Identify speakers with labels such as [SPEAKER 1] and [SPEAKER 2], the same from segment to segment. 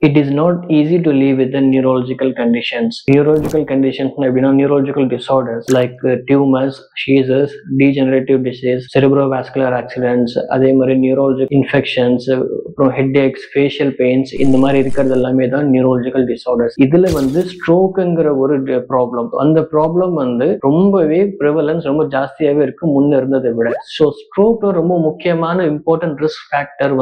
[SPEAKER 1] it is not easy to live with the neurological conditions. Neurological conditions neurological disorders like tumors, seizures, degenerative disease, cerebrovascular accidents, அதே மாதிரி neurological infections, அப்புறம் headaches, facial pains, இந்த மாதிரி இருக்கிறது எல்லாமே தான் neurological disorders. இதுல ஸ்ட்ரோக்குங்கிற ஒரு ப்ராப்ளம், அந்த ப்ராப்ளம் ரொம்பவே ப்ரிவலன்ஸ் ரொம்ப ஜாஸ்தியாவே இருக்கு முன்ன இருந்ததை விட. ஸோ ஸ்ட்ரோக்ல ரொம்ப முக்கியமான important risk factor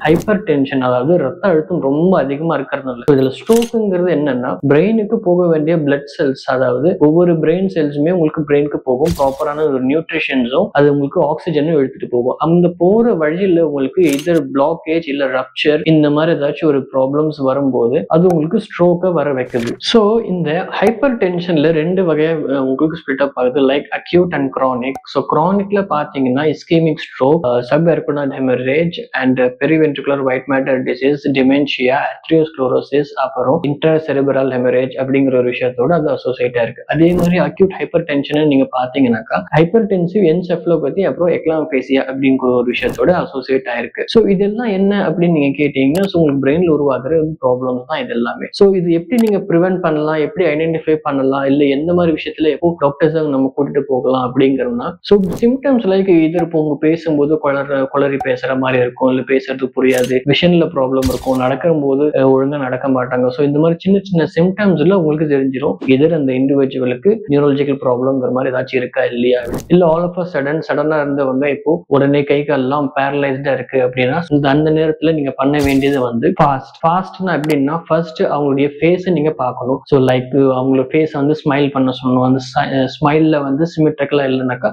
[SPEAKER 1] hyper tension, அதாவது ரத்த அழுத்தம் ரொம்ப அதிகமா இருக்கிறதுனால. இதுல ஸ்ட்ரோக்குங்கிறது என்னன்னா, பிரெயினுக்கு போக வேண்டிய பிளட் செல்ஸ், அதாவது ஒவ்வொரு பிரெயின் செல்ஸுமே உங்களுக்கு பிரெயினுக்கு போகும், ப்ராப்பரான ஒரு நியூட்ரிஷன்ஸும் அது உங்களுக்கு ஆக்சிஜனும் எடுத்துட்டு போகும். அந்த போற வழியில உங்களுக்கு எதர் பிளாக்கேஜ் இல்ல ரப்சர் இந்த மாதிரி ஏதாச்சும் ஒரு ப்ராப்ளம்ஸ் வரும்போது அது உங்களுக்கு ஸ்ட்ரோக்கை வர வைக்குது. ஸோ இந்த ஹைப்பர் டென்ஷன்ல ரெண்டு வகையா உங்களுக்கு ஸ்பிளிட் அப் ஆகுது, like acute and chronic. So கிரானிக்ல பாத்தீங்கன்னா ischemic stroke, subcortical haemorrhage and periventricular white matter disease, dementia, atherosclerosis, அப்புறம் இன்ட்ராசெரிப்ரல் ஹெமரேஜ் அப்படிங்கிற ஒரு விஷயத்தோட அது அசோசியேட் ஆயிருக்கு. அதே மாதிரி அக்யூட் ஹைப்பர் டென்ஷன் நீங்க பாத்தீங்கன்னாக்கா ஹைப்பர் டென்சிவ் என்செஃபலோபதி அப்புறம் எக்லாம்போபேசியா அப்படிங்கிற ஒரு விஷயத்தோட அசோசியேட் ஆயிருக்கு. ஸோ இதெல்லாம் என்ன அப்படின்னு நீங்க கேட்டீங்கன்னா, உங்களுக்கு பிரெயின்ல உருவாக்குற ப்ராப்ளம்ஸ் தான் இது எல்லாமே. ஸோ இது எப்படி நீங்க ப்ரிவென்ட் பண்ணலாம், எப்படி ஐடென்டிஃபை பண்ணலாம், இல்ல எந்த மாதிரி விஷயத்துல எப்போ டாக்டர்ஸ் நம்ம கூட்டிட்டு போகலாம் அப்படிங்கிறோம்னா, ஸோ சிம்டம்ஸ் லைக் இது இப்போ உங்க பேசும்போது குளறி பேசுற மாதிரி இருக்கும், இல்ல பேசுறது புரியாது, விஷன்ல ப்ராப்ளம் இருக்கும், நடக்கும் போது ஒழுங்கா நடக்க மாட்டாங்க. ஸோ இந்த மாதிரி சின்ன சின்ன சிம்டம்ஸ்ல உங்களுக்கு தெரிஞ்சிடும் எதிர் அந்த இண்டிவிஜுவலுக்கு நியூரலஜிக்கல் ப்ராப்ளம்ங்கிற மாதிரி ஏதாச்சும் இருக்கா இல்லையா. இல்ல ஆல் ஆஃப் சடனா இருந்தவங்க இப்போ உடனே கை கால்லாம் பேரலைஸ்டா இருக்கு அப்படின்னா அந்த நேரத்துல நீங்க பண்ண வேண்டியது ஃபாஸ்ட்னா எப்படின்னா, ஃபர்ஸ்ட் அவங்களுடைய ஃபேஸை நீங்க பார்க்கணும். ஸோ லைக் அவங்களோட ஃபேஸ் ஸ்மைல் பண்ண சொல்லணும். அந்த ஸ்மைல்ல சிமெட்ரிக்கலா இல்லைனாக்கா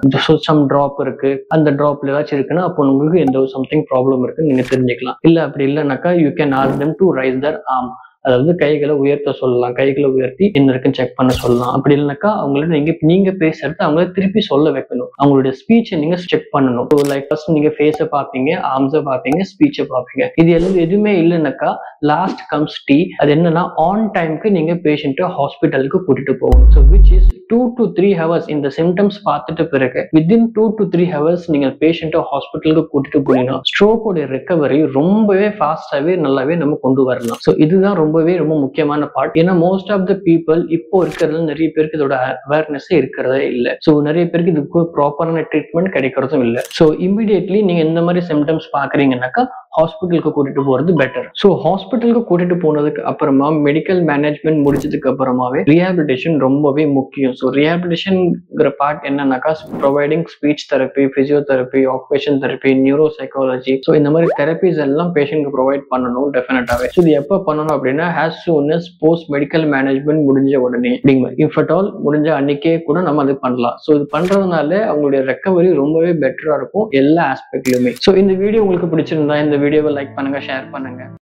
[SPEAKER 1] சம் டிராப் இருக்கு, அந்த டிராப்ல ஏதாச்சும் இருக்குன்னா அப்போ உங்களுக்கு எந்த சம்திங் ப்ராப்ளம் இருக்குன்னு நீங்க தெரிஞ்சுக்கலாம். இல்ல அப்படி இல்லைனாக்கா you can ask them to raise their arm, அதாவது கைகளை உயர்த்த சொல்லலாம், கைகளை உயர்த்தி என்ன இருக்குன்னு செக் பண்ண சொல்லலாம். அப்படி இல்லைனாக்கா அவங்களுக்கு நீங்க பேசுறது அவங்கள திருப்பி சொல்ல வைக்கணும், அவங்களுடைய ஸ்பீச்சை நீங்க செக் பண்ணணும். ஸோ லைக் ஃபர்ஸ்ட் நீங்க ஃபேஸை பார்ப்பீங்க, ஆர்ம்ஸை பார்ப்பீங்க, ஸ்பீச்சை பார்ப்பீங்க. இது எதுவுமே இல்லைனாக்கா லாஸ்ட் கம்ஸ் டி. அது என்னன்னா, ஆன் டைமுக்கு நீங்க பேஷண்ட்டை ஹாஸ்பிட்டலுக்கு கூட்டிட்டு போகணும். So which is 2 to 3 hours. இந்த சிம்டம்ஸ் பார்த்துட்டு பிறகு வித்தின் 2 to 3 hours நீங்க பேஷண்ட்டை ஹாஸ்பிட்டலுக்கு கூட்டிட்டு போனீங்கன்னா ஸ்ட்ரோக்கோட ரெக்கவரி ரொம்பவே ஃபாஸ்டாவே நல்லாவே நம்ம கொண்டு வரலாம். ஸோ இதுதான் ரொம்பவே ரொம்ப முக்கியமான பார்ட். ஏன்னா மோஸ்ட் ஆஃப் த பீப்புள் இப்போ இருக்கிறது நிறைய பேருக்கு இதோட அவேர்னஸ் இருக்கிறதே இல்லை. ஸோ நிறைய பேருக்கு இதுக்கு ப்ராப்பரான ட்ரீட்மெண்ட் கிடைக்கிறதும் இல்லை. ஸோ இமிடியேட்லி நீங்க இந்த மாதிரி சிம்டம்ஸ் பாக்குறீங்கன்னாக்கா ஹாஸ்பிட்டலுக்கு கூட்டிட்டு போறது பெட்டர். ஸோ ஹாஸ்பிட்டலுக்கு கூட்டிட்டு போனதுக்கு அப்புறமா மெடிக்கல் மேனேஜ்மெண்ட் முடிச்சதுக்கு அப்புறமாவே ரீஹாபிலிட்டேஷன் ரொம்பவே முக்கியம். ஸோ ரீஹாபிலிட்டேஷன்ங்கிற பார்ட் என்னன்னாக்கா providing speech therapy, physiotherapy, occupation therapy, neuro psychology, so இந்த மாதிரி தெரப்பிஸ் எல்லாம் பேஷண்ட்க்கு ப்ரொவைட் பண்ணணும் டெஃபினட்டாவே. ஸோ இது எப்போ பண்ணணும் அப்படின்னா, as soon as post medical management முடிஞ்ச உடனே அப்படிங்கிற இஃப் அட் ஆல் முடிஞ்ச அன்னைக்கே கூட நம்ம அது பண்ணலாம். ஸோ இது பண்றதுனால அவங்களுடைய ரெக்கவரி ரொம்பவே பெட்டரா இருக்கும் எல்லா ஆஸ்பெக்ட்லயுமே. ஸோ இந்த வீடியோ உங்களுக்கு பிடிச்சிருந்தா இந்த வீடியோவை லைக் பண்ணுங்க, ஷேர் பண்ணுங்க.